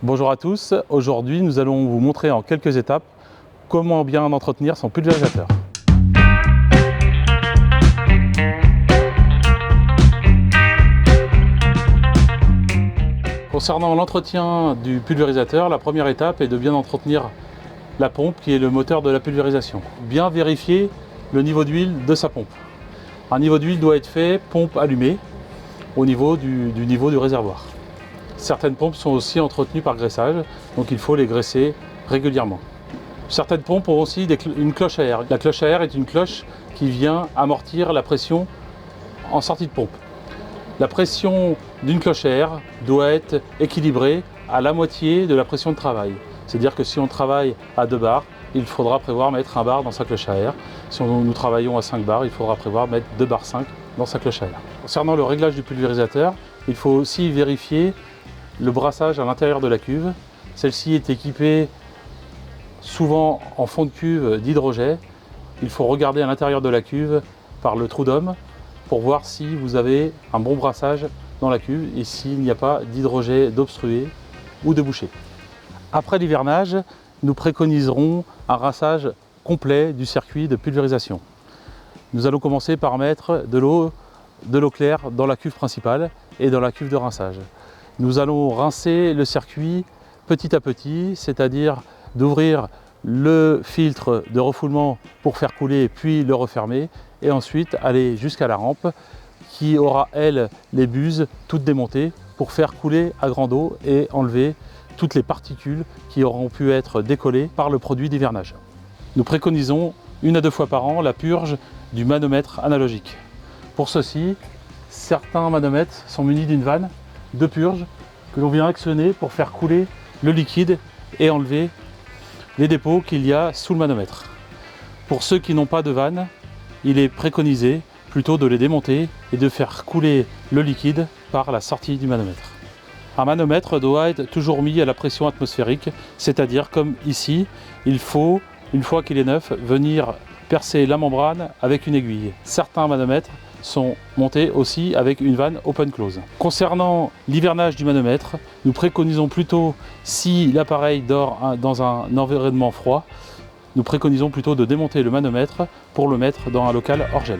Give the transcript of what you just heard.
Bonjour à tous, aujourd'hui nous allons vous montrer en quelques étapes comment bien entretenir son pulvérisateur. Concernant l'entretien du pulvérisateur, la première étape est de bien entretenir la pompe qui est le moteur de la pulvérisation. Bien vérifier le niveau d'huile de sa pompe. Un niveau d'huile doit être fait pompe allumée au niveau du niveau du réservoir. Certaines pompes sont aussi entretenues par graissage, donc il faut les graisser régulièrement. Certaines pompes ont aussi une cloche à air. La cloche à air est une cloche qui vient amortir la pression en sortie de pompe. La pression d'une cloche à air doit être équilibrée à la moitié de la pression de travail. C'est-à-dire que si on travaille à 2 bars, il faudra prévoir mettre 1 bar dans sa cloche à air. Si nous travaillons à 5 bars, il faudra prévoir mettre 2 bars 5 dans sa cloche à air. Concernant le réglage du pulvérisateur, il faut aussi vérifier le brassage à l'intérieur de la cuve. Celle-ci est équipée souvent en fond de cuve d'hydrogel. Il faut regarder à l'intérieur de la cuve par le trou d'homme pour voir si vous avez un bon brassage dans la cuve et s'il n'y a pas d'hydrogel d'obstrué ou de bouché. Après l'hivernage, nous préconiserons un rinçage complet du circuit de pulvérisation. Nous allons commencer par mettre de l'eau claire dans la cuve principale et dans la cuve de rinçage. Nous allons rincer le circuit petit à petit, c'est-à-dire d'ouvrir le filtre de refoulement pour faire couler puis le refermer et ensuite aller jusqu'à la rampe qui aura, elle, les buses toutes démontées pour faire couler à grande eau et enlever toutes les particules qui auront pu être décollées par le produit d'hivernage. Nous préconisons 1 à 2 fois par an la purge du manomètre analogique. Pour ceci, certains manomètres sont munis d'une vanne de purge que l'on vient actionner pour faire couler le liquide et enlever les dépôts qu'il y a sous le manomètre. Pour ceux qui n'ont pas de vanne, il est préconisé plutôt de les démonter et de faire couler le liquide par la sortie du manomètre. Un manomètre doit être toujours mis à la pression atmosphérique, c'est-à-dire comme ici, il faut, une fois qu'il est neuf, venir percer la membrane avec une aiguille. Certains manomètres sont montés aussi avec une vanne open close. Concernant l'hivernage du manomètre, nous préconisons plutôt, si l'appareil dort dans un environnement froid, nous préconisons plutôt de démonter le manomètre pour le mettre dans un local hors gel.